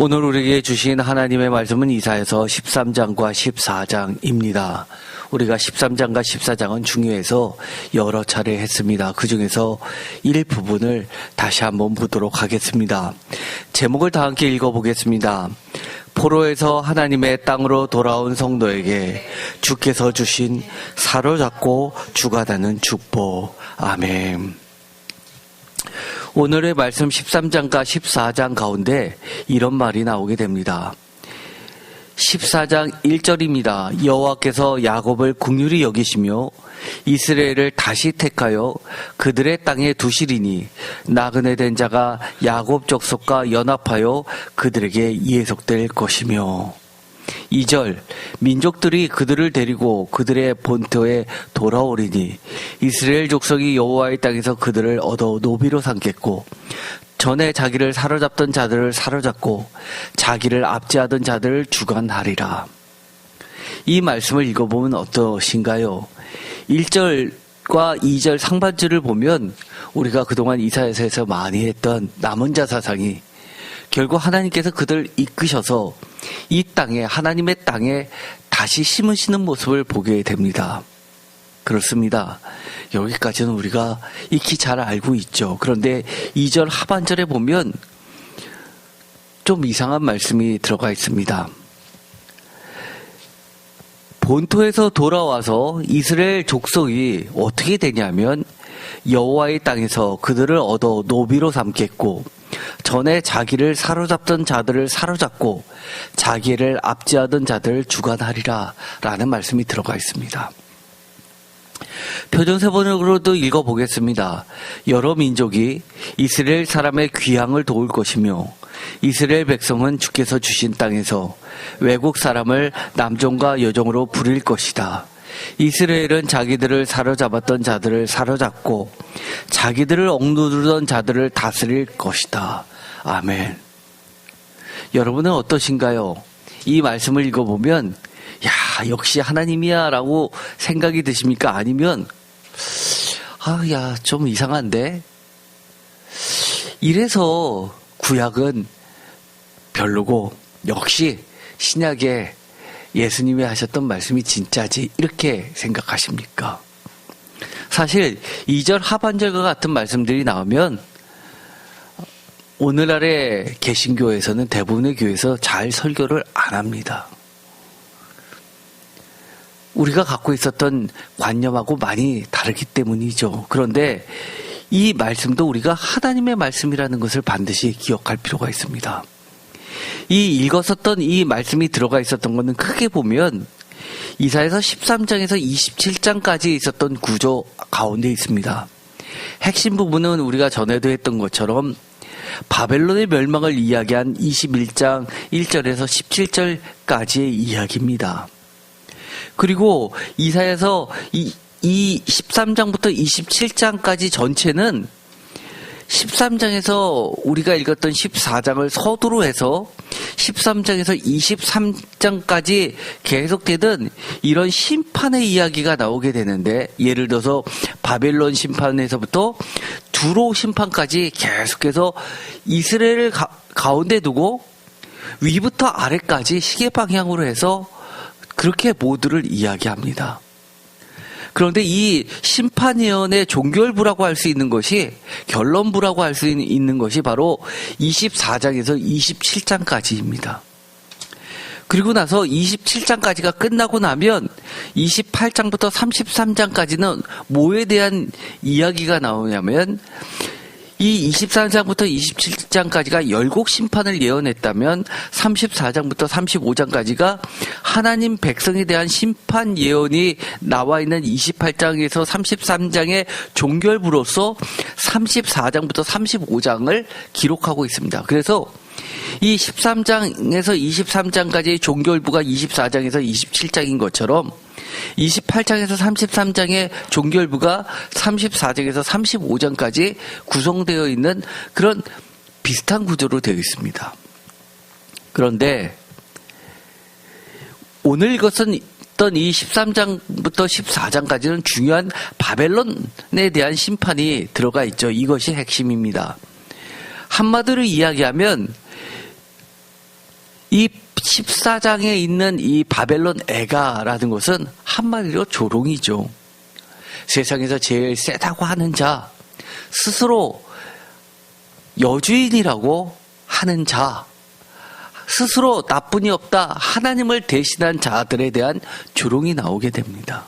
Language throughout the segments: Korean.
오늘 우리에게 주신 하나님의 말씀은 이사야서 13장과 14장입니다. 우리가 13장과 14장은 중요해서 여러 차례 했습니다. 그 중에서 일부분을 다시 한번 보도록 하겠습니다. 제목을 다 함께 읽어보겠습니다. 포로에서 하나님의 땅으로 돌아온 성도에게 주께서 주신 사로잡고 주관하는 축복. 아멘. 오늘의 말씀 13장과 14장 가운데 이런 말이 나오게 됩니다. 14장 1절입니다. 여호와께서 야곱을 긍휼히 여기시며 이스라엘을 다시 택하여 그들의 땅에 두시리니 나그네 된 자가 야곱 족속과 연합하여 그들에게 예속될 것이며. 2절 민족들이 그들을 데리고 그들의 본토에 돌아오리니 이스라엘 족속이 여호와의 땅에서 그들을 얻어 노비로 삼겠고 전에 자기를 사로잡던 자들을 사로잡고 자기를 압제하던 자들을 주관하리라. 이 말씀을 읽어보면 어떠신가요? 1절과 2절 상반절을 보면 우리가 그동안 이사야서에서 많이 했던 남은 자 사상이 결국 하나님께서 그들을 이끄셔서 이 땅에, 하나님의 땅에 다시 심으시는 모습을 보게 됩니다. 그렇습니다. 여기까지는 우리가 익히 잘 알고 있죠. 그런데 2절 하반절에 보면 좀 이상한 말씀이 들어가 있습니다. 본토에서 돌아와서 이스라엘 족속이 어떻게 되냐면 여호와의 땅에서 그들을 얻어 노비로 삼겠고 전에 자기를 사로잡던 자들을 사로잡고 자기를 압제하던 자들을 주관하리라 라는 말씀이 들어가 있습니다. 표준세번역으로도 읽어보겠습니다. 여러 민족이 이스라엘 사람의 귀향을 도울 것이며 이스라엘 백성은 주께서 주신 땅에서 외국 사람을 남종과 여종으로 부릴 것이다. 이스라엘은 자기들을 사로잡았던 자들을 사로잡고 자기들을 억누르던 자들을 다스릴 것이다. 아멘. 여러분은 어떠신가요? 이 말씀을 읽어보면 야, 역시 하나님이야 라고 생각이 드십니까? 아니면 좀 이상한데? 이래서 구약은 별로고 역시 신약에 예수님이 하셨던 말씀이 진짜지 이렇게 생각하십니까? 사실 2절 하반절과 같은 말씀들이 나오면 오늘날의 개신교에서는 대부분의 교회에서 잘 설교를 안 합니다. 우리가 갖고 있었던 관념하고 많이 다르기 때문이죠. 그런데 이 말씀도 우리가 하나님의 말씀이라는 것을 반드시 기억할 필요가 있습니다. 이 읽었었던 이 말씀이 들어가 있었던 것은 크게 보면 이사야서 13장에서 27장까지 있었던 구조 가운데 있습니다. 핵심 부분은 우리가 전에도 했던 것처럼 바벨론의 멸망을 이야기한 21장 1절에서 17절까지의 이야기입니다. 그리고 이사야서 이 13장부터 27장까지 전체는 13장에서 우리가 읽었던 14장을 서두로 해서 13장에서 23장까지 계속되던 이런 심판의 이야기가 나오게 되는데, 예를 들어서 바벨론 심판에서부터 두로 심판까지 계속해서 이스라엘을 가운데 두고 위부터 아래까지 시계 방향으로 해서 그렇게 모두를 이야기합니다. 그런데 이 심판위원회 종결부라고 할 수 있는 것이, 결론부라고 할 수 있는 것이 바로 24장에서 27장까지입니다. 그리고 나서 27장까지가 끝나고 나면 28장부터 33장까지는 뭐에 대한 이야기가 나오냐면, 이 23장부터 27장까지가 열국 심판을 예언했다면 34장부터 35장까지가 하나님 백성에 대한 심판 예언이 나와 있는 28장에서 33장의 종결부로서 34장부터 35장을 기록하고 있습니다. 그래서 이 13장에서 23장까지의 종결부가 24장에서 27장인 것처럼 28장에서 33장의 종결부가 34장에서 35장까지 구성되어 있는 그런 비슷한 구조로 되어 있습니다. 그런데 오늘 읽었던 이 13장부터 14장까지는 중요한 바벨론에 대한 심판이 들어가 있죠. 이것이 핵심입니다. 한마디로 이야기하면 이 14장에 있는 이 바벨론 애가라는 것은 한마디로 조롱이죠. 세상에서 제일 세다고 하는 자, 스스로 여주인이라고 하는 자, 스스로 나뿐이 없다 하나님을 대신한 자들에 대한 조롱이 나오게 됩니다.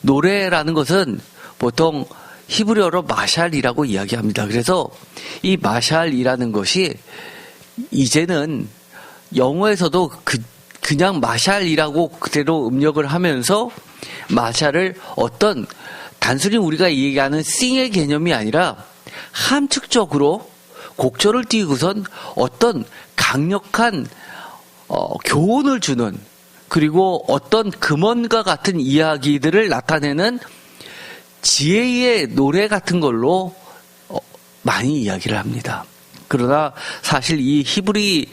노래라는 것은 보통 히브리어로 마샬이라고 이야기합니다. 그래서 이 마샬이라는 것이 이제는 영어에서도 그냥 마샬이라고 그대로 음력을 하면서 마샬을 어떤 단순히 우리가 얘기하는 싱의 개념이 아니라 함축적으로 곡절을 띄우고선 어떤 강력한 교훈을 주는, 그리고 어떤 금언과 같은 이야기들을 나타내는 지혜의 노래 같은 걸로 많이 이야기를 합니다. 그러나 사실 이 히브리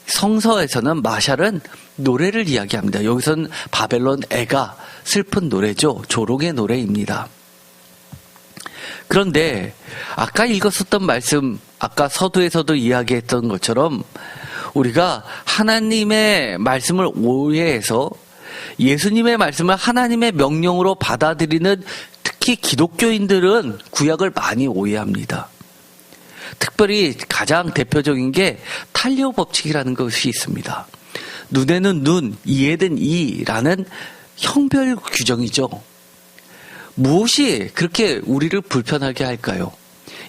성서에서는 마샬은 노래를 이야기합니다. 여기서는 바벨론 애가 슬픈 노래죠. 조롱의 노래입니다. 그런데 아까 읽었었던 말씀, 아까 서두에서도 이야기했던 것처럼 우리가 하나님의 말씀을 오해해서 예수님의 말씀을 하나님의 명령으로 받아들이는 특히 기독교인들은 구약을 많이 오해합니다. 특별히 가장 대표적인 게 탈리오 법칙이라는 것이 있습니다. 눈에는 눈, 이에는 이라는 형별 규정이죠. 무엇이 그렇게 우리를 불편하게 할까요?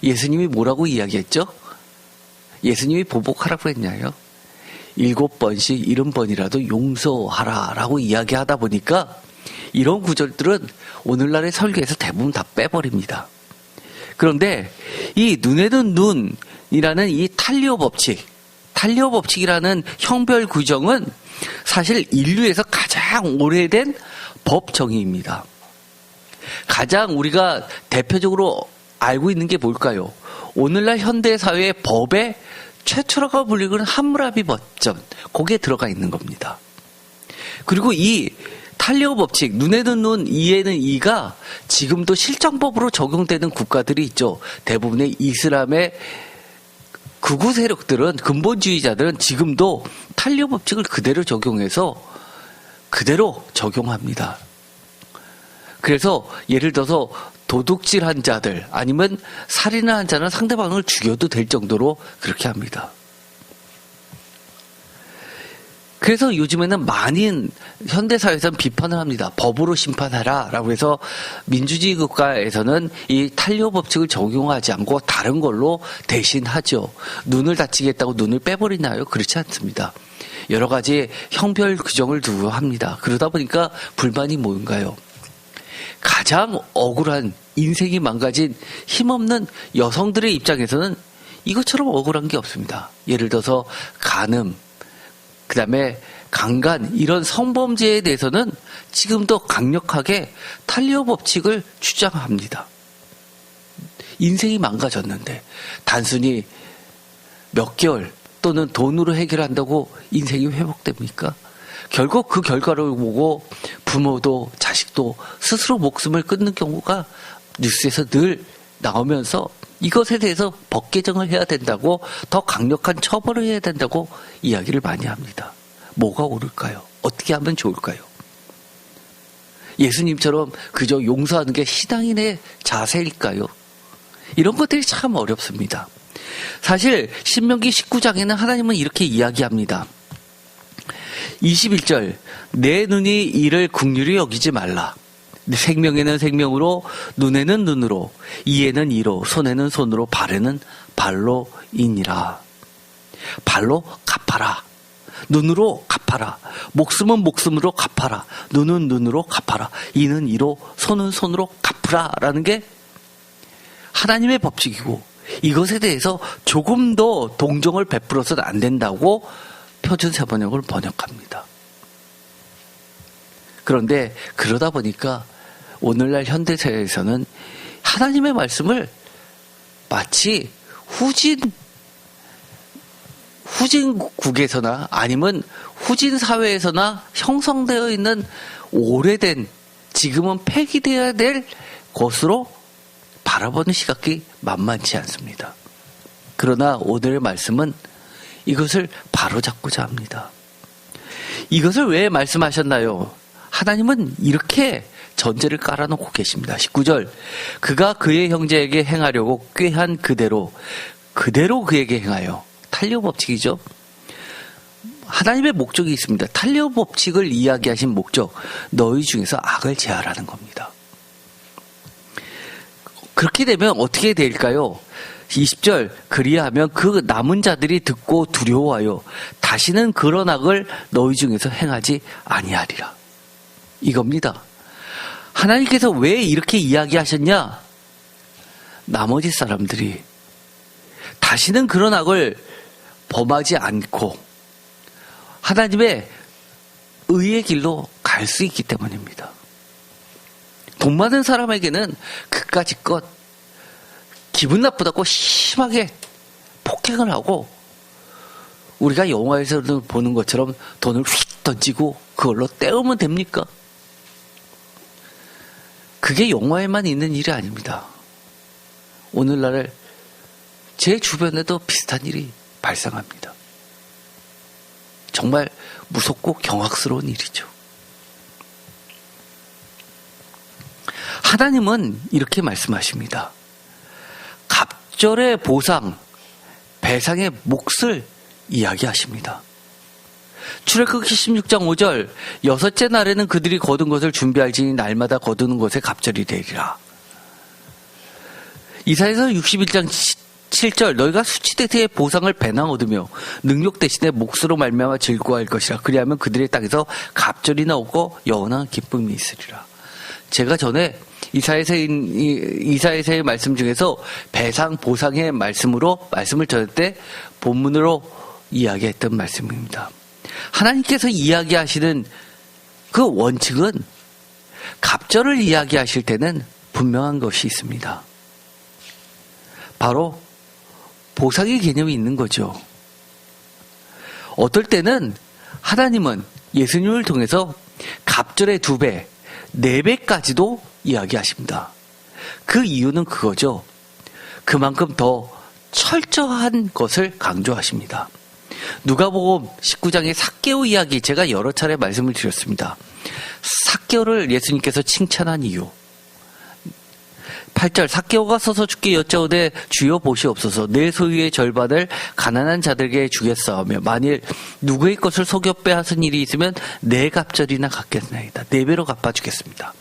예수님이 뭐라고 이야기했죠? 예수님이 보복하라고 했냐요? 7번씩 70번이라도 용서하라 라고 이야기하다 보니까 이런 구절들은 오늘날의 설교에서 대부분 다 빼버립니다. 그런데 이 눈에는 눈이라는 이 탈리오 법칙이라는 형별 규정은 사실 인류에서 가장 오래된 법 정의입니다. 가장 우리가 대표적으로 알고 있는 게 뭘까요? 오늘날 현대사회의 법의 최초라고 불리는 함무라비 법전, 거기에 들어가 있는 겁니다. 그리고 이 탈리오 법칙, 눈에는 눈, 이에는 이가 지금도 실정법으로 적용되는 국가들이 있죠. 대부분의 이슬람의 극우 세력들은, 근본주의자들은 지금도 탈리오 법칙을 그대로 적용해서 그대로 적용합니다. 그래서 예를 들어서 도둑질한 자들 아니면 살인을 한 자는 상대방을 죽여도 될 정도로 그렇게 합니다. 그래서 요즘에는 많은 현대사회에서는 비판을 합니다. 법으로 심판하라 라고 해서 민주주의 국가에서는 이 탈리오 법칙을 적용하지 않고 다른 걸로 대신하죠. 눈을 다치게 했다고 눈을 빼버리나요? 그렇지 않습니다. 여러 가지 형별 규정을 두고 합니다. 그러다 보니까 불만이 뭔가요? 가장 억울한, 인생이 망가진 힘없는 여성들의 입장에서는 이것처럼 억울한 게 없습니다. 예를 들어서 간음, 그 다음에 강간, 이런 성범죄에 대해서는 지금도 강력하게 탈리오 법칙을 주장합니다. 인생이 망가졌는데 단순히 몇 개월 또는 돈으로 해결한다고 인생이 회복됩니까? 결국 그 결과를 보고 부모도 자식도 스스로 목숨을 끊는 경우가 뉴스에서 늘 나오면서 이것에 대해서 법 개정을 해야 된다고, 더 강력한 처벌을 해야 된다고 이야기를 많이 합니다. 뭐가 옳을까요? 어떻게 하면 좋을까요? 예수님처럼 그저 용서하는 게 신앙인의 자세일까요? 이런 것들이 참 어렵습니다. 사실 신명기 19장에는 하나님은 이렇게 이야기합니다. 21절, 내 눈이 이를 긍휼히 여기지 말라. 생명에는 생명으로, 눈에는 눈으로, 이에는 이로, 손에는 손으로, 발에는 발로이니라. 발로 갚아라. 눈으로 갚아라. 목숨은 목숨으로 갚아라. 눈은 눈으로 갚아라. 이는 이로, 손은 손으로 갚으라. 라는 게 하나님의 법칙이고, 이것에 대해서 조금 더 동정을 베풀어서는 안 된다고 표준세번역을 번역합니다. 그런데 그러다 보니까 오늘날 현대사회에서는 하나님의 말씀을 마치 후진국에서나 아니면 후진 사회에서나 형성되어 있는 오래된, 지금은 폐기되어야 될 것으로 바라보는 시각이 만만치 않습니다. 그러나 오늘의 말씀은 이것을 바로잡고자 합니다. 이것을 왜 말씀하셨나요? 하나님은 이렇게 전제를 깔아놓고 계십니다. 19절, 그가 그의 형제에게 행하려고 꾀한 그대로 그에게 행하여. 탄리오 법칙이죠. 하나님의 목적이 있습니다. 탄리오 법칙을 이야기하신 목적, 너희 중에서 악을 제하라는 겁니다. 그렇게 되면 어떻게 될까요? 20절, 그리하면 그 남은 자들이 듣고 두려워하여 다시는 그런 악을 너희 중에서 행하지 아니하리라. 이겁니다. 하나님께서 왜 이렇게 이야기하셨냐? 나머지 사람들이 다시는 그런 악을 범하지 않고 하나님의 의의 길로 갈 수 있기 때문입니다. 돈 많은 사람에게는 그까짓것 기분 나쁘다고 심하게 폭행을 하고 우리가 영화에서 보는 것처럼 돈을 휙 던지고 그걸로 때우면 됩니까? 그게 영화에만 있는 일이 아닙니다. 오늘날 제 주변에도 비슷한 일이 발생합니다. 정말 무섭고 경악스러운 일이죠. 하나님은 이렇게 말씀하십니다. 갑절의 보상, 배상의 몫을 이야기하십니다. 출애굽기 16장 5절, 여섯째 날에는 그들이 거둔 것을 준비할지니 날마다 거두는 것에 갑절이 되리라. 이사야서 61장 7절, 너희가 수치대의 보상을 배낭 얻으며 능력 대신에 몫으로 말미암아 즐거워할 것이라. 그리하면 그들의 땅에서 갑절이 나오고 영원한 기쁨이 있으리라. 제가 전에 이사야서의 말씀 중에서 배상, 보상의 말씀을 전할 때 본문으로 이야기했던 말씀입니다. 하나님께서 이야기하시는 그 원칙은 갑절을 이야기하실 때는 분명한 것이 있습니다. 바로 보상의 개념이 있는 거죠. 어떨 때는 하나님은 예수님을 통해서 갑절의 2배, 4배까지도 이야기하십니다. 그 이유는 그거죠. 그만큼 더 철저한 것을 강조하십니다. 누가복음 19장의 삭개오 이야기, 제가 여러 차례 말씀을 드렸습니다. 삭개오를 예수님께서 칭찬한 이유. 8절, 삭개오가 서서 주께 여짜오되 주여 보시옵소서, 내 소유의 절반을 가난한 자들에게 주겠사오며 만일 누구의 것을 속여 빼앗은 일이 있으면 네 갑절이나 갚겠나이다. 4배로 갚아주겠습니다.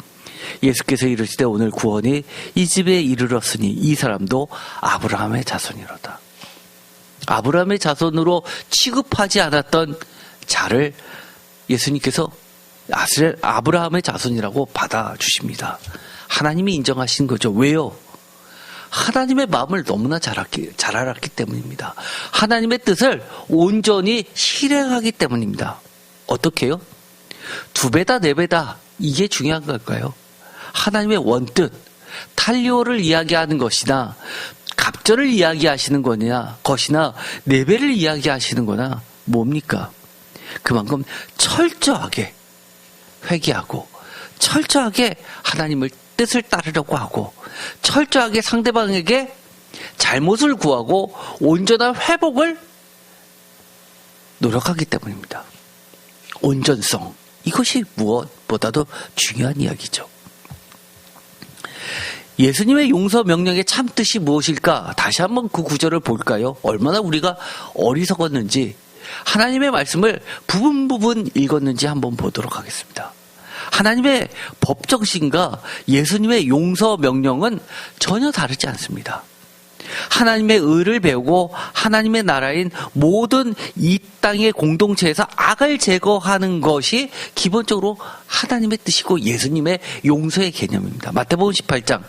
예수께서 이르시되 오늘 구원이 이 집에 이르렀으니 이 사람도 아브라함의 자손이로다. 아브라함의 자손으로 취급하지 않았던 자를 예수님께서 아브라함의 자손이라고 받아주십니다. 하나님이 인정하신 거죠. 왜요? 하나님의 마음을 너무나 잘 알았기 때문입니다. 하나님의 뜻을 온전히 실행하기 때문입니다. 어떻게요? 2배다 4배다 이게 중요한 걸까요? 하나님의 원뜻, 탈리오를 이야기하는 것이나 갑절을 이야기하시는 것이나 4배를 이야기하시는 거나 뭡니까? 그만큼 철저하게 회개하고 철저하게 하나님을 뜻을 따르려고 하고 철저하게 상대방에게 잘못을 구하고 온전한 회복을 노력하기 때문입니다. 온전성, 이것이 무엇보다도 중요한 이야기죠. 예수님의 용서 명령의 참 뜻이 무엇일까? 다시 한번 그 구절을 볼까요? 얼마나 우리가 어리석었는지, 하나님의 말씀을 부분 읽었는지 한번 보도록 하겠습니다. 하나님의 법정신과 예수님의 용서 명령은 전혀 다르지 않습니다. 하나님의 의를 배우고 하나님의 나라인 모든 이 땅의 공동체에서 악을 제거하는 것이 기본적으로 하나님의 뜻이고 예수님의 용서의 개념입니다. 마태복음 18장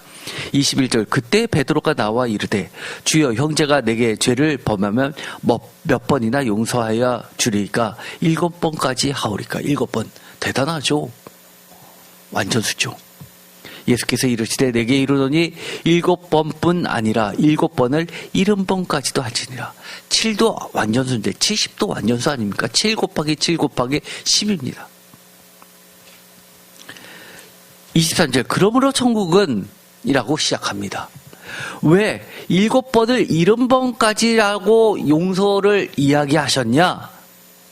21절, 그때 베드로가 나와 이르되 주여, 형제가 내게 죄를 범하면 몇 번이나 용서하여 주리까? 7번까지 하오리까? 7번. 대단하죠. 완전수죠. 예수께서 이르시되 내게 이르노니 7번뿐 아니라 7번을 70번까지도 하시니라. 7도 완전수인데 70도 완전수 아닙니까? 7 곱하기 7 곱하기 10입니다. 23절, 그러므로 천국은 이라고 시작합니다. 왜 7번을 70번까지라고 용서를 이야기하셨냐?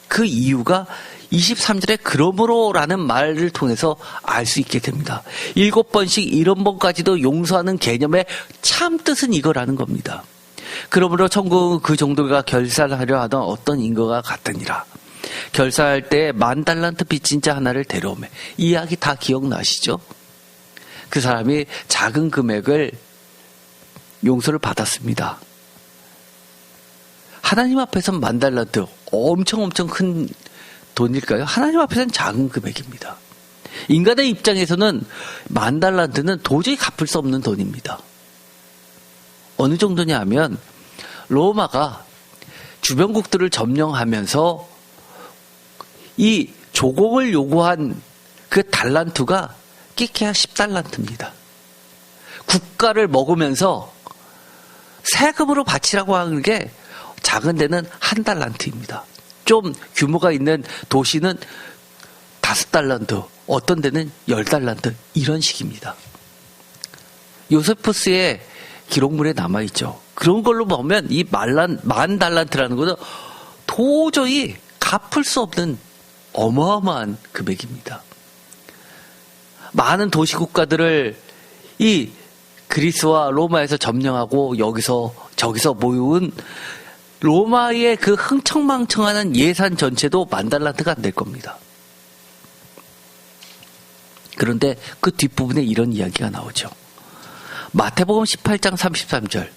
그 이유가 23절에 그러므로라는 말을 통해서 알 수 있게 됩니다. 7번씩 70번까지도 용서하는 개념의 참 뜻은 이거라는 겁니다. 그러므로 천국은 그 종들과 결산하려 하던 어떤 인거가 같으니라. 결산할 때 10,000달란트 빚진 자 하나를 데려오매. 이 이야기 다 기억나시죠? 그 사람이 작은 금액을 용서를 받았습니다. 하나님 앞에서는 10,000달란트 엄청 큰 돈일까요? 하나님 앞에서는 작은 금액입니다. 인간의 입장에서는 10,000달란트는 도저히 갚을 수 없는 돈입니다. 어느 정도냐 하면 로마가 주변국들을 점령하면서 이 조공을 요구한 그 달란트가 끼케야 10달란트입니다. 국가를 먹으면서 세금으로 바치라고 하는 게 작은 데는 1달란트입니다. 좀 규모가 있는 도시는 5달란트, 어떤 데는 10달란트, 이런 식입니다. 요세푸스의 기록물에 남아있죠. 그런 걸로 보면 이 10,000달란트라는 것은 도저히 갚을 수 없는 어마어마한 금액입니다. 많은 도시국가들을 이 그리스와 로마에서 점령하고 여기서 저기서 모은 로마의 그 흥청망청하는 예산 전체도 10,000달란트가 안 될 겁니다. 그런데 그 뒷부분에 이런 이야기가 나오죠. 마태복음 18장 33절.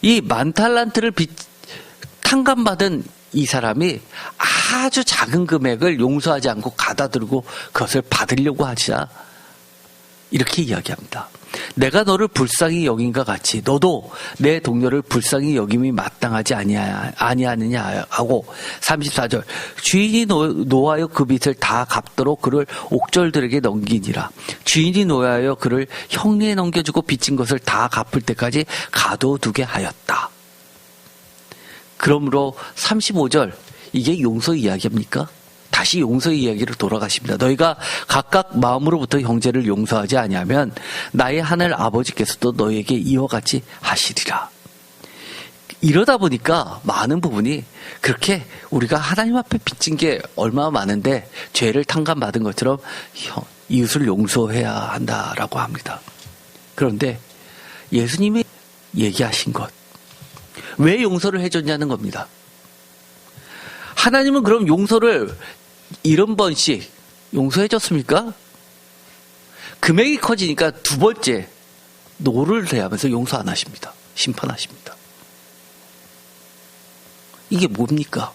이 10,000달란트를 탕감받은 이 사람이 아주 작은 금액을 용서하지 않고 가다들고 그것을 받으려고 하자 이렇게 이야기합니다. 내가 너를 불쌍히 여긴과 같이 너도 내 동료를 불쌍히 여김이 마땅하지 아니하느냐 하고 34절 주인이 노하여 그 빚을 다 갚도록 그를 옥졸들에게 넘기니라. 주인이 노하여 그를 형리에 넘겨주고 빚진 것을 다 갚을 때까지 가둬두게 하였다. 그러므로 35절 이게 용서 이야기입니까? 다시 용서 이야기로 돌아가십니다. 너희가 각각 마음으로부터 형제를 용서하지 아니하면 나의 하늘 아버지께서도 너희에게 이와 같이 하시리라. 이러다 보니까 많은 부분이 그렇게 우리가 하나님 앞에 빚진 게 얼마나 많은데 죄를 탕감받은 것처럼 이웃을 용서해야 한다라고 합니다. 그런데 예수님이 얘기하신 것, 왜 용서를 해줬냐는 겁니다. 하나님은 그럼 용서를 70번씩 용서해줬습니까? 금액이 커지니까 두 번째 노를 대하면서 용서 안 하십니다. 심판하십니다. 이게 뭡니까?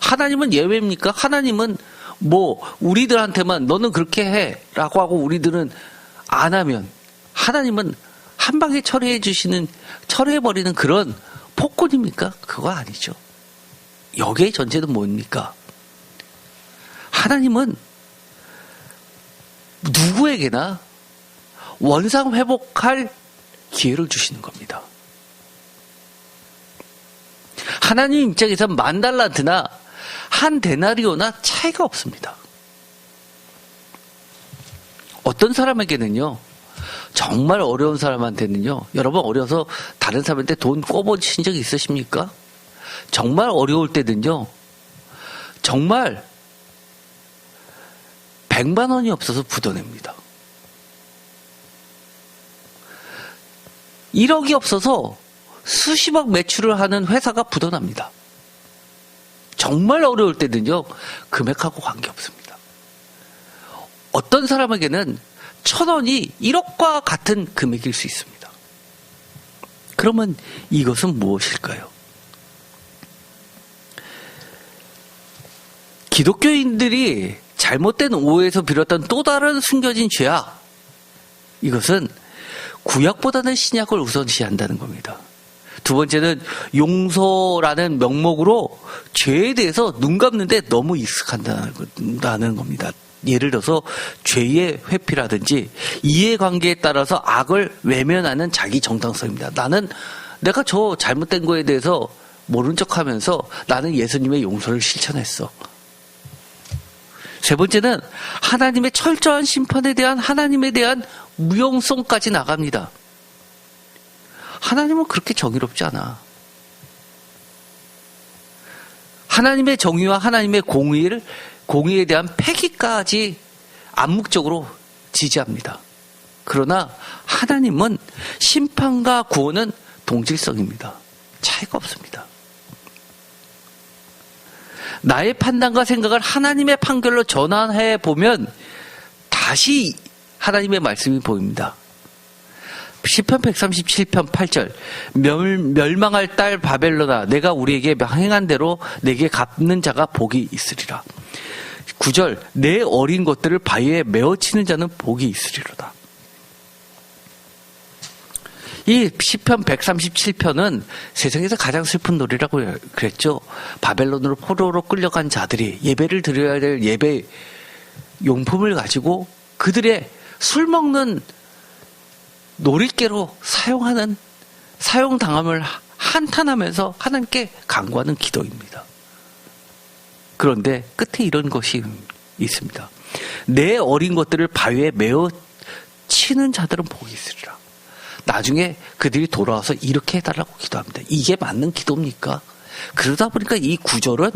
하나님은 예외입니까? 하나님은 뭐 우리들한테만 너는 그렇게 해 라고 하고 우리들은 안 하면 하나님은 한 방에 처리해버리는 그런 폭군입니까? 그거 아니죠. 여기의 전제는 뭡니까? 하나님은 누구에게나 원상 회복할 기회를 주시는 겁니다. 하나님 입장에서 10,000달란트나 한 데나리오나 차이가 없습니다. 어떤 사람에게는요, 정말 어려운 사람한테는요, 여러분 어려서 다른 사람한테 돈 꿔보신 적 있으십니까? 정말 어려울 때는요, 정말 100만 원이 없어서 부도냅니다. 1억이 없어서 수십억 매출을 하는 회사가 부도납니다. 정말 어려울 때는요, 금액하고 관계없습니다. 어떤 사람에게는 1,000원이 1억과 같은 금액일 수 있습니다. 그러면 이것은 무엇일까요? 기독교인들이 잘못된 오해에서 비롯한 또 다른 숨겨진 죄악, 이것은 구약보다는 신약을 우선시한다는 겁니다. 두 번째는 용서라는 명목으로 죄에 대해서 눈 감는데 너무 익숙한다는 겁니다. 예를 들어서 죄의 회피라든지 이해관계에 따라서 악을 외면하는 자기 정당성입니다. 내가 저 잘못된 거에 대해서 모른 척하면서 나는 예수님의 용서를 실천했어. 세 번째는 하나님의 철저한 심판에 대한 하나님에 대한 무용성까지 나갑니다. 하나님은 그렇게 정의롭지 않아. 하나님의 정의와 하나님의 공의에 대한 폐기까지 암묵적으로 지지합니다. 그러나 하나님은 심판과 구원은 동질성입니다. 차이가 없습니다. 나의 판단과 생각을 하나님의 판결로 전환해 보면 다시 하나님의 말씀이 보입니다. 시편 137편 8절 멸망할 딸 바벨론아 내가 우리에게 행한 대로 내게 갚는 자가 복이 있으리라. 9절 내 어린 것들을 바위에 메어치는 자는 복이 있으리로다. 이 시편 137편은 세상에서 가장 슬픈 노래라고 그랬죠. 바벨론으로 포로로 끌려간 자들이 예배를 드려야 될 예배 용품을 가지고 그들의 술 먹는 놀이개로 사용당함을 한탄하면서 하나님께 간구하는 기도입니다. 그런데 끝에 이런 것이 있습니다. 내 어린 것들을 바위에 메어 치는 자들은 복이 있으리라. 나중에 그들이 돌아와서 이렇게 해달라고 기도합니다. 이게 맞는 기도입니까? 그러다 보니까 이 구절은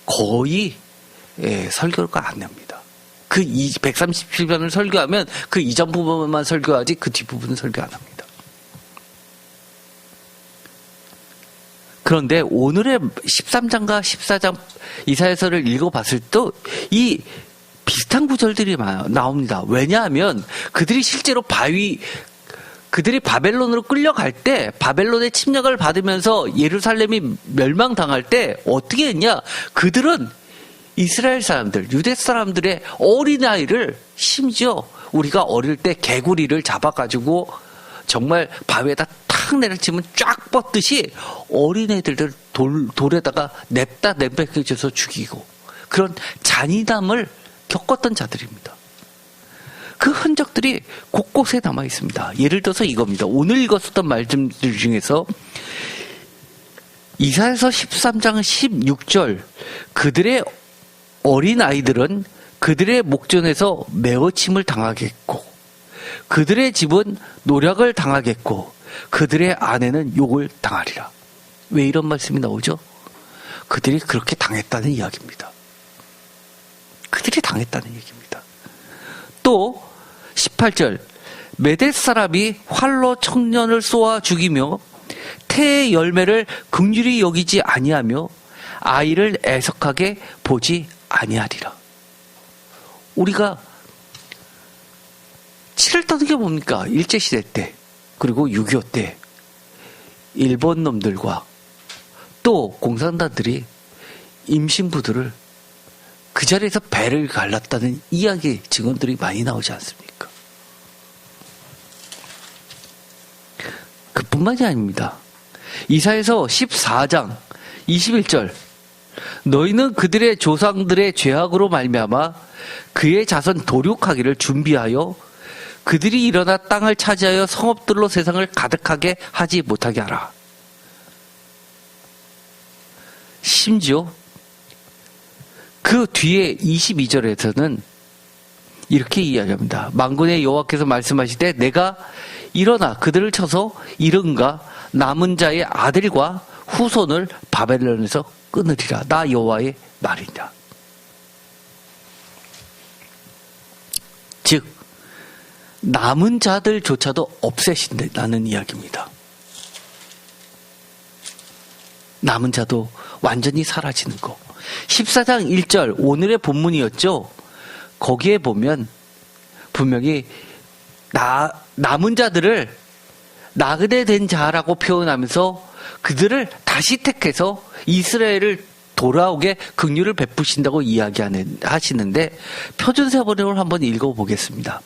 거의 설교가 안 납니다. 그 137편을 설교하면 그 이전 부분만 설교하지 그 뒷부분은 설교 안 합니다. 그런데 오늘의 13장과 14장 이사야서를 읽어봤을 때 이 비슷한 구절들이 나옵니다. 왜냐하면 그들이 실제로 그들이 바벨론으로 끌려갈 때 바벨론의 침략을 받으면서 예루살렘이 멸망당할 때 어떻게 했냐? 그들은 이스라엘 사람들, 유대 사람들의 어린아이를 심지어 우리가 어릴 때 개구리를 잡아가지고 정말 바위에다 탁 내려치면 쫙 뻗듯이 어린애들을 돌에다가 냅다 냄새껴서 죽이고 그런 잔인함을 겪었던 자들입니다. 그 흔적들이 곳곳에 남아 있습니다. 예를 들어서 이겁니다. 오늘 읽었었던 말씀들 중에서 이사야서 13장 16절 그들의 어린 아이들은 그들의 목전에서 메어침을 당하겠고 그들의 집은 노략을 당하겠고 그들의 아내는 욕을 당하리라. 왜 이런 말씀이 나오죠? 그들이 그렇게 당했다는 이야기입니다. 그들이 당했다는 얘기입니다. 또 18절 메뎃 사람이 활로 청년을 쏘아 죽이며 태의 열매를 긍휼히 여기지 아니하며 아이를 애석하게 보지 아니하리라. 우리가 치를 떠는 게 뭡니까? 일제시대 때 그리고 6.25 때 일본 놈들과 또 공산당들이 임신부들을 그 자리에서 배를 갈랐다는 이야기 증언들이 많이 나오지 않습니까? 그뿐만이 아닙니다. 이사야서 14장 21절 너희는 그들의 조상들의 죄악으로 말미암아 그의 자손 도륙하기를 준비하여 그들이 일어나 땅을 차지하여 성읍들로 세상을 가득하게 하지 못하게 하라. 심지어 그 뒤에 22절에서는 이렇게 이야기합니다. 만군의 여호와께서 말씀하시되 내가 일어나 그들을 쳐서 이른가 남은 자의 아들과 후손을 바벨론에서 끊으리라. 나 여호와의 말이다. 즉 남은 자들조차도 없애신다는 이야기입니다. 남은 자도 완전히 사라지는 거. 14장 1절 오늘의 본문이었죠. 거기에 보면 분명히 남은 자들을 나그네된 자라고 표현하면서 그들을 다시 택해서 이스라엘을 돌아오게 긍휼을 베푸신다고 이야기하시는데 표준세번역을 한번 읽어보겠습니다.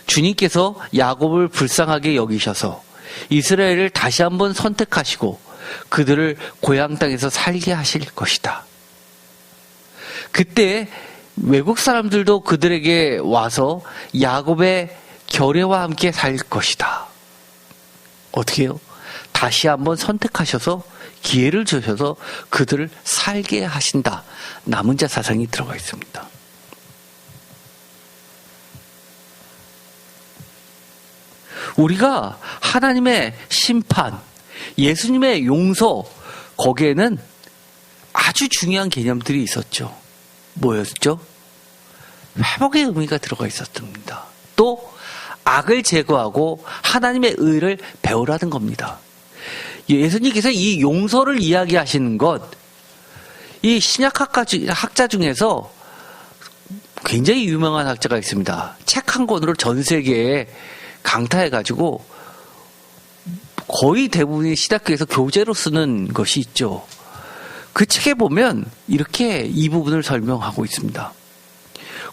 주님께서 야곱을 불쌍하게 여기셔서 이스라엘을 다시 한번 선택하시고 그들을 고향 땅에서 살게 하실 것이다. 그때 외국 사람들도 그들에게 와서 야곱의 결례와 함께 살 것이다. 어떻게 해요? 다시 한번 선택하셔서 기회를 주셔서 그들을 살게 하신다. 남은 자 사상이 들어가 있습니다. 우리가 하나님의 심판, 예수님의 용서, 거기에는 아주 중요한 개념들이 있었죠. 뭐였죠? 회복의 의미가 들어가 있었습니다. 또 악을 제거하고 하나님의 의를 배우라는 겁니다. 예수님께서 이 용서를 이야기하시는 것, 이 신약학자 중에서 굉장히 유명한 학자가 있습니다. 책 한 권으로 전 세계에 강타해가지고 거의 대부분이 신학교에서 교재로 쓰는 것이 있죠. 그 책에 보면 이렇게 이 부분을 설명하고 있습니다.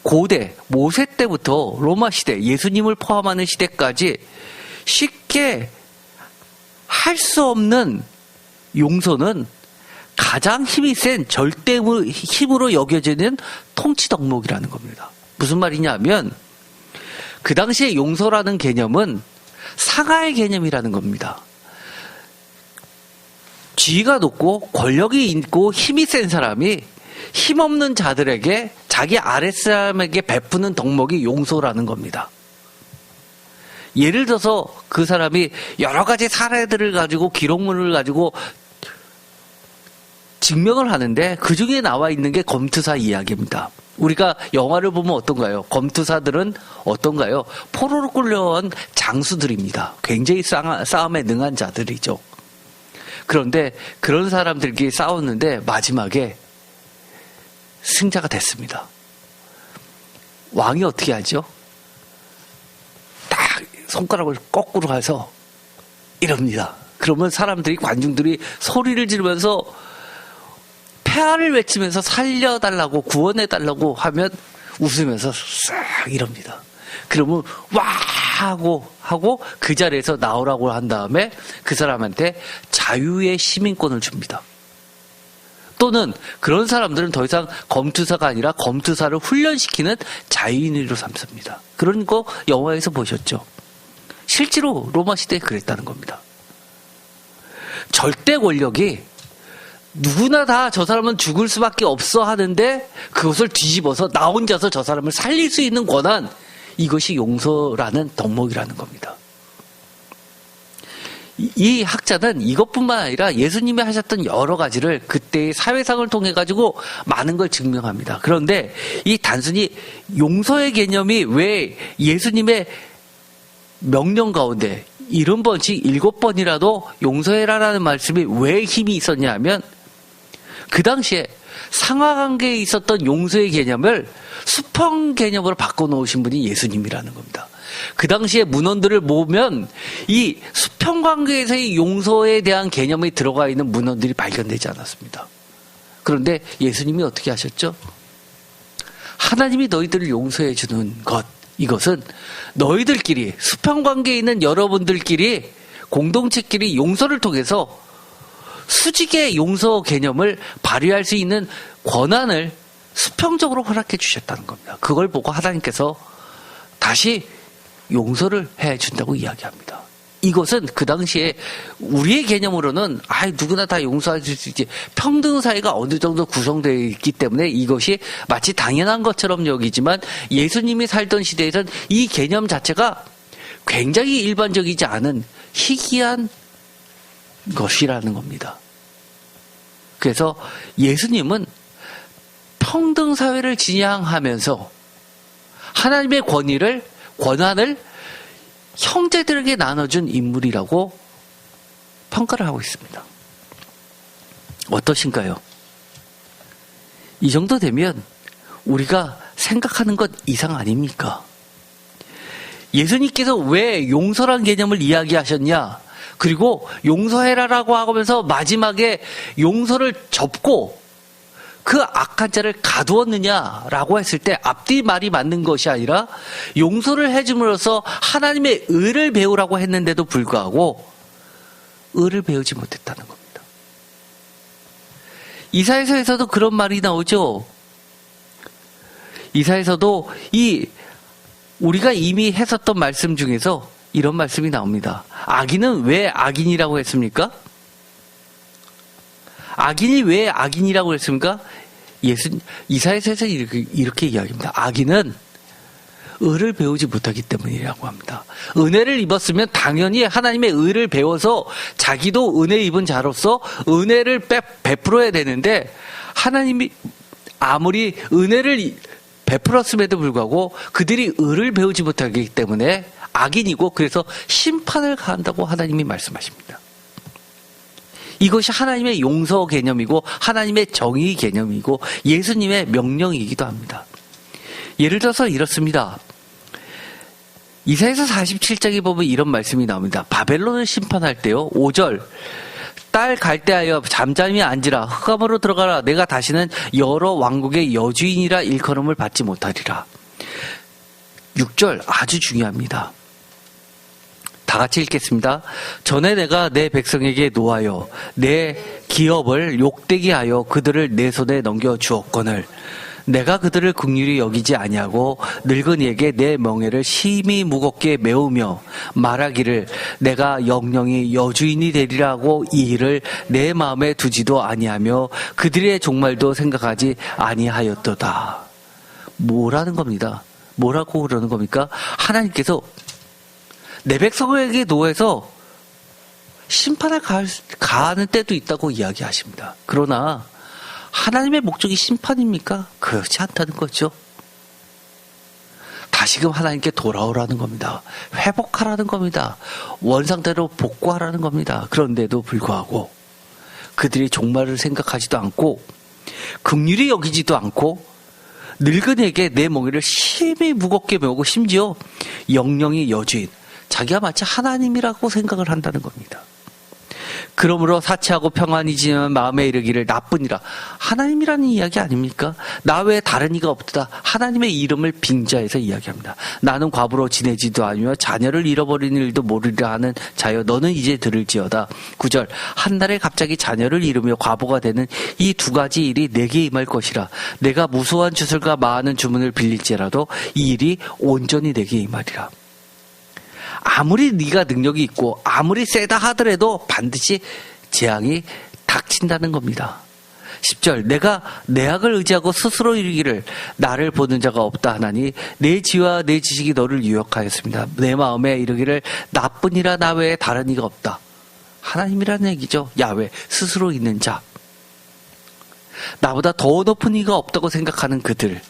고대 모세 때부터 로마 시대, 예수님을 포함하는 시대까지 쉽게 할 수 없는 용서는 가장 힘이 센 절대 힘으로 여겨지는 통치 덕목이라는 겁니다. 무슨 말이냐면 그 당시에 용서라는 개념은 상하의 개념이라는 겁니다. 지위가 높고 권력이 있고 힘이 센 사람이 힘없는 자들에게, 자기 아랫사람에게 베푸는 덕목이 용서라는 겁니다. 예를 들어서 그 사람이 여러 가지 사례들을 가지고 기록물을 가지고 증명을 하는데 그 중에 나와 있는 게 검투사 이야기입니다. 우리가 영화를 보면 어떤가요? 검투사들은 어떤가요? 포로로 끌려온 장수들입니다. 굉장히 싸움에 능한 자들이죠. 그런데 그런 사람들끼리 싸웠는데 마지막에 승자가 됐습니다. 왕이 어떻게 하죠? 딱 손가락을 거꾸로 해서 이럽니다. 그러면 사람들이, 관중들이 소리를 지르면서 폐하를 외치면서 살려달라고, 구원해달라고 하면 웃으면서 싹 이럽니다. 그러면 와 하고 그 자리에서 나오라고 한 다음에 그 사람한테 자유의 시민권을 줍니다. 또는 그런 사람들은 더 이상 검투사가 아니라 검투사를 훈련시키는 자유인으로 삼습니다. 그런 거 영화에서 보셨죠? 실제로 로마 시대에 그랬다는 겁니다. 절대 권력이 누구나 다 저 사람은 죽을 수밖에 없어 하는데 그것을 뒤집어서 나 혼자서 저 사람을 살릴 수 있는 권한, 이것이 용서라는 덕목이라는 겁니다. 이 학자는 이것뿐만 아니라 예수님이 하셨던 여러 가지를 그때의 사회상을 통해 가지고 많은 걸 증명합니다. 그런데 이 단순히 용서의 개념이 왜 예수님의 명령 가운데 70번씩 7번이라도 용서해라라는 말씀이 왜 힘이 있었냐 하면 그 당시에 상하관계에 있었던 용서의 개념을 수평 개념으로 바꿔놓으신 분이 예수님이라는 겁니다. 그 당시에 문헌들을 보면 이 수평관계에서의 용서에 대한 개념이 들어가 있는 문헌들이 발견되지 않았습니다. 그런데 예수님이 어떻게 하셨죠? 하나님이 너희들을 용서해 주는 것, 이것은 너희들끼리, 수평관계에 있는 여러분들끼리, 공동체끼리 용서를 통해서 수직의 용서 개념을 발휘할 수 있는 권한을 수평적으로 허락해 주셨다는 겁니다. 그걸 보고 하나님께서 다시 용서를 해 준다고 이야기합니다. 이것은 그 당시에 우리의 개념으로는 누구나 다 용서할 수 있지, 평등 사회가 어느 정도 구성되어 있기 때문에 이것이 마치 당연한 것처럼 여기지만 예수님이 살던 시대에서는 이 개념 자체가 굉장히 일반적이지 않은 희귀한 것이라는 겁니다. 그래서 예수님은 평등 사회를 지향하면서 하나님의 권한을 형제들에게 나눠준 인물이라고 평가를 하고 있습니다. 어떠신가요? 이 정도 되면 우리가 생각하는 것 이상 아닙니까? 예수님께서 왜 용서란 개념을 이야기하셨냐? 그리고 용서해라라고 하면서 마지막에 용서를 접고 그 악한 자를 가두었느냐라고 했을 때 앞뒤 말이 맞는 것이 아니라 용서를 해줌으로써 하나님의 의를 배우라고 했는데도 불구하고 의를 배우지 못했다는 겁니다. 이사야서에서도 그런 말이 나오죠. 이사야서도 우리가 이미 했었던 말씀 중에서 이런 말씀이 나옵니다. 악인은 왜 악인이라고 했습니까? 악인이 왜 악인이라고 했습니까? 이사야서에서 이렇게 이야기합니다. 악인은 의를 배우지 못하기 때문이라고 합니다. 은혜를 입었으면 당연히 하나님의 의를 배워서 자기도 은혜 입은 자로서 은혜를 베풀어야 되는데, 하나님이 아무리 은혜를 베풀었음에도 불구하고 그들이 의를 배우지 못하기 때문에 악인이고, 그래서 심판을 가한다고 하나님이 말씀하십니다. 이것이 하나님의 용서 개념이고 하나님의 정의 개념이고 예수님의 명령이기도 합니다. 예를 들어서 이렇습니다. 이사야서 47장에 보면 이런 말씀이 나옵니다. 바벨론을 심판할 때요, 5절, 딸 갈대하여 잠잠히 앉으라. 흑암으로 들어가라. 내가 다시는 여러 왕국의 여주인이라 일컬음을 받지 못하리라. 6절 아주 중요합니다. 다 같이 읽겠습니다. 전에 내가 내 백성에게 노하여 내 기업을 욕되게 하여 그들을 내 손에 넘겨주었거늘 내가 그들을 긍휼히 여기지 아니하고 늙은이에게 내 멍에를 심히 무겁게 메우며 말하기를 내가 영영이 여주인이 되리라고 이 일을 내 마음에 두지도 아니하며 그들의 종말도 생각하지 아니하였도다. 뭐라는 겁니다. 뭐라고 그러는 겁니까? 하나님께서 내 백성에게 노해서 심판을 가하는 때도 있다고 이야기하십니다. 그러나 하나님의 목적이 심판입니까? 그렇지 않다는 거죠. 다시금 하나님께 돌아오라는 겁니다. 회복하라는 겁니다. 원상대로 복구하라는 겁니다. 그런데도 불구하고 그들이 종말을 생각하지도 않고 긍휼히 여기지도 않고 늙은이에게 내 멍에를 심히 무겁게 메우고 심지어 영영이 여주인, 자기가 마치 하나님이라고 생각을 한다는 겁니다. 그러므로 사치하고 평안히 지내면 마음에 이르기를 나뿐이라. 하나님이라는 이야기 아닙니까? 나 외에 다른 이가 없다. 하나님의 이름을 빙자해서 이야기합니다. 나는 과부로 지내지도 아니며 자녀를 잃어버리는 일도 모르리라 하는 자여 너는 이제 들을지어다. 9절 한날에 갑자기 자녀를 잃으며 과부가 되는 이 두 가지 일이 내게 임할 것이라. 내가 무수한 주술과 많은 주문을 빌릴지라도 이 일이 온전히 내게 임하리라. 아무리 네가 능력이 있고 아무리 세다 하더라도 반드시 재앙이 닥친다는 겁니다. 10절 내가 내 악을 의지하고 스스로 이르기를 나를 보는 자가 없다 하나니 내 지와 내 지식이 너를 유혹하였습니다. 내 마음에 이르기를 나뿐이라 나 외에 다른 이가 없다. 하나님이라는 얘기죠. 야훼 스스로 있는 자. 나보다 더 높은 이가 없다고 생각하는 그들.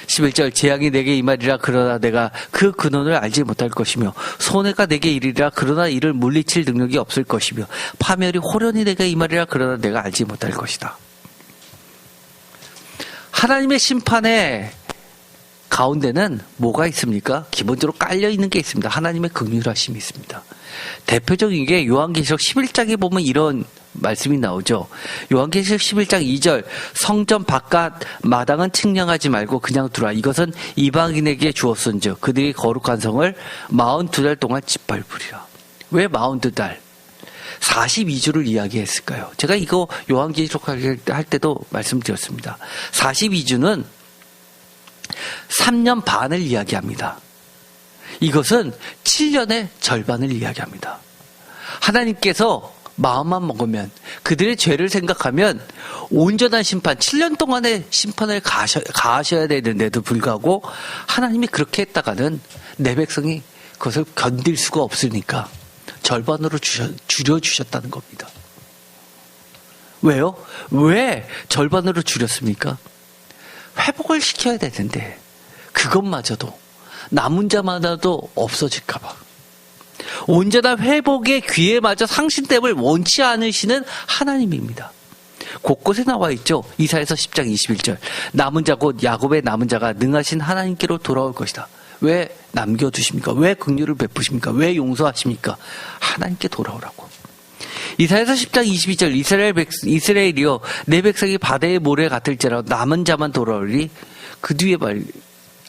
11절 재앙이 내게 임하리라. 그러나 내가 그 근원을 알지 못할 것이며 손해가 내게 이르리라. 그러나 이를 물리칠 능력이 없을 것이며 파멸이 호련히 내게 임하리라. 그러나 내가 알지 못할 것이다. 하나님의 심판의 가운데는 뭐가 있습니까? 기본적으로 깔려있는 게 있습니다. 하나님의 긍휼하심이 있습니다. 대표적인 게 요한계시록 11장에 보면 이런 말씀이 나오죠. 요한계시록 11장 2절 성전 바깥 마당은 측량하지 말고 그냥 두라. 이것은 이방인에게 주었은즉 그들이 거룩한 성을 42달 동안 짓밟으리라. 왜 42달? 42주를 이야기했을까요? 제가 이거 요한계시록 할 때도 말씀드렸습니다. 42주는 3년 반을 이야기합니다. 이것은 7년의 절반을 이야기합니다. 하나님께서 마음만 먹으면 그들의 죄를 생각하면 온전한 심판 7년 동안의 심판을 가하셔야 되는데도 불구하고 하나님이 그렇게 했다가는 내 백성이 그것을 견딜 수가 없으니까 절반으로 줄여주셨다는 겁니다. 왜요? 왜 절반으로 줄였습니까? 회복을 시켜야 되는데 그것마저도 남은 자마다도 없어질까 봐. 온전한 회복의 기회마저 상실됨을 원치 않으시는 하나님입니다. 곳곳에 나와 있죠. 이사야서 10장 21절 남은 자 곧 야곱의 남은 자가 능하신 하나님께로 돌아올 것이다. 왜 남겨두십니까? 왜 긍휼을 베푸십니까? 왜 용서하십니까? 하나님께 돌아오라고. 이사야서 10장 22절 이스라엘이여 내 백성이 바다의 모래 같을지라도 남은 자만 돌아오리. 그 뒤에 말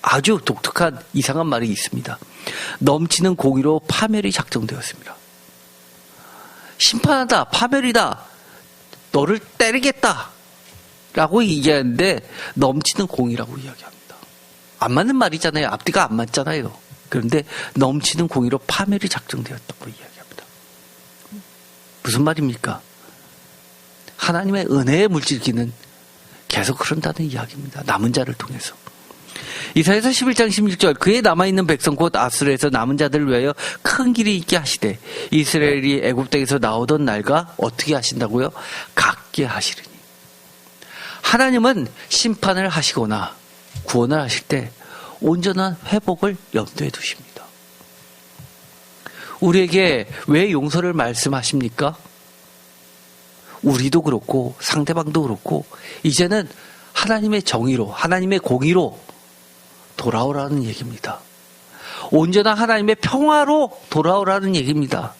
아주 독특한 이상한 말이 있습니다. 넘치는 공의로 파멸이 작정되었습니다. 심판하다, 파멸이다, 너를 때리겠다 라고 얘기하는데 넘치는 공의라고 이야기합니다. 안 맞는 말이잖아요. 앞뒤가 안 맞잖아요. 그런데 넘치는 공의로 파멸이 작정되었다고 이야기합니다. 무슨 말입니까? 하나님의 은혜의 물질기는 계속 흐른다는 이야기입니다. 남은 자를 통해서. 이사야서 11장 16절 그의 남아있는 백성 곧 아수르에서 남은 자들을 위하여 큰 길이 있게 하시되 이스라엘이 애굽 땅에서 나오던 날과 어떻게 하신다고요? 같게 하시리니. 하나님은 심판을 하시거나 구원을 하실 때 온전한 회복을 염두에 두십니다. 우리에게 왜 용서를 말씀하십니까? 우리도 그렇고 상대방도 그렇고 이제는 하나님의 정의로, 하나님의 공의로 돌아오라는 얘기입니다. 온전한 하나님의 평화로 돌아오라는 얘기입니다.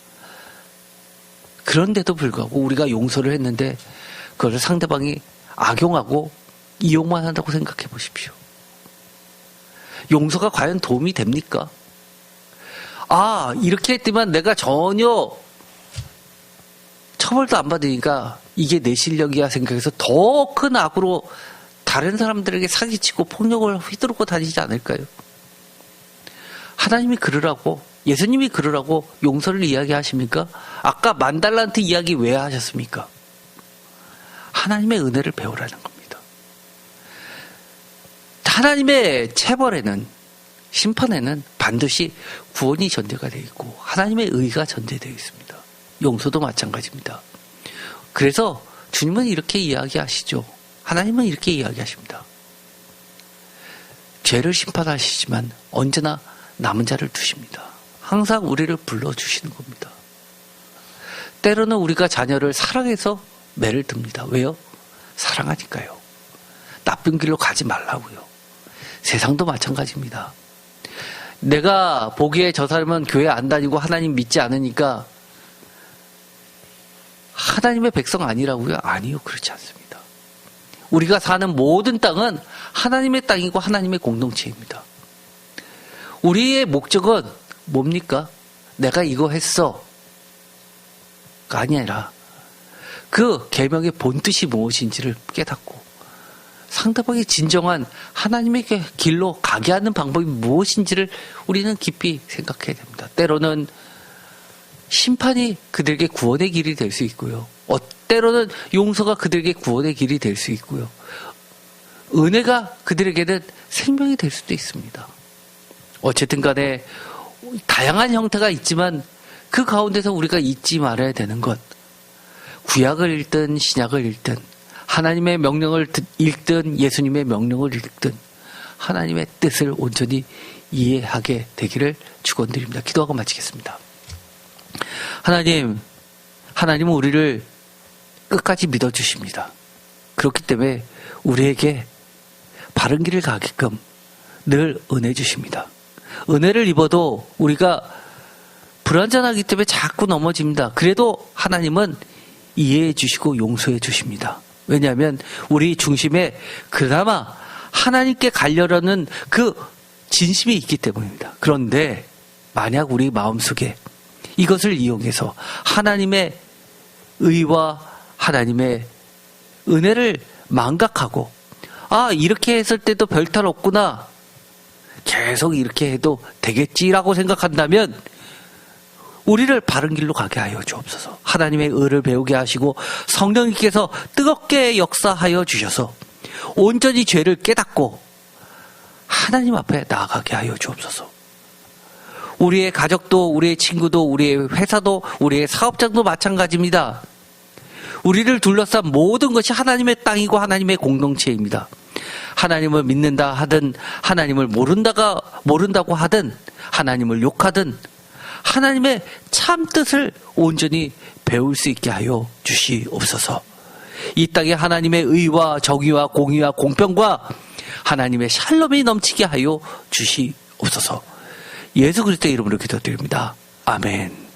그런데도 불구하고 우리가 용서를 했는데 그것을 상대방이 악용하고 이용만 한다고 생각해 보십시오. 용서가 과연 도움이 됩니까? 이렇게 했더만 내가 전혀 처벌도 안 받으니까 이게 내 실력이야 생각해서 더 큰 악으로 다른 사람들에게 사기치고 폭력을 휘두르고 다니지 않을까요? 하나님이 그러라고, 예수님이 그러라고 용서를 이야기하십니까? 아까 10,000달란트 이야기 왜 하셨습니까? 하나님의 은혜를 배우라는 겁니다. 하나님의 체벌에는, 심판에는 반드시 구원이 전제가 되어 있고 하나님의 의가 전제되어 있습니다. 용서도 마찬가지입니다. 그래서 주님은 이렇게 이야기하시죠. 하나님은 이렇게 이야기하십니다. 죄를 심판하시지만 언제나 남은 자를 두십니다. 항상 우리를 불러주시는 겁니다. 때로는 우리가 자녀를 사랑해서 매를 듭니다. 왜요? 사랑하니까요. 나쁜 길로 가지 말라고요. 세상도 마찬가지입니다. 내가 보기에 저 사람은 교회 안 다니고 하나님 믿지 않으니까 하나님의 백성 아니라고요? 아니요, 그렇지 않습니다. 우리가 사는 모든 땅은 하나님의 땅이고 하나님의 공동체입니다. 우리의 목적은 뭡니까? 내가 이거 했어 가 아니라 그 계명의 본뜻이 무엇인지를 깨닫고 상대방이 진정한 하나님의 길로 가게 하는 방법이 무엇인지를 우리는 깊이 생각해야 됩니다. 때로는 심판이 그들에게 구원의 길이 될 수 있고요. 때로는 용서가 그들에게 구원의 길이 될 수 있고요. 은혜가 그들에게는 생명이 될 수도 있습니다. 어쨌든 간에 다양한 형태가 있지만 그 가운데서 우리가 잊지 말아야 되는 것, 구약을 읽든 신약을 읽든 하나님의 명령을 읽든 예수님의 명령을 읽든 하나님의 뜻을 온전히 이해하게 되기를 축원드립니다. 기도하고 마치겠습니다. 하나님은 우리를 끝까지 믿어주십니다. 그렇기 때문에 우리에게 바른 길을 가게끔 늘 은혜 주십니다. 은혜를 입어도 우리가 불완전하기 때문에 자꾸 넘어집니다. 그래도 하나님은 이해해 주시고 용서해 주십니다. 왜냐하면 우리 중심에 그나마 하나님께 가려는 그 진심이 있기 때문입니다. 그런데 만약 우리 마음속에 이것을 이용해서 하나님의 의와 하나님의 은혜를 망각하고 이렇게 했을 때도 별탈 없구나, 계속 이렇게 해도 되겠지라고 생각한다면 우리를 바른 길로 가게 하여 주옵소서. 하나님의 의를 배우게 하시고 성령님께서 뜨겁게 역사하여 주셔서 온전히 죄를 깨닫고 하나님 앞에 나아가게 하여 주옵소서. 우리의 가족도, 우리의 친구도, 우리의 회사도, 우리의 사업장도 마찬가지입니다. 우리를 둘러싼 모든 것이 하나님의 땅이고 하나님의 공동체입니다. 하나님을 믿는다 하든 하나님을 모른다고 하든 하나님을 욕하든 하나님의 참 뜻을 온전히 배울 수 있게 하여 주시옵소서. 이 땅에 하나님의 의와 정의와 공의와 공평과 하나님의 샬롬이 넘치게 하여 주시옵소서. 예수 그리스도의 이름으로 기도드립니다. 아멘.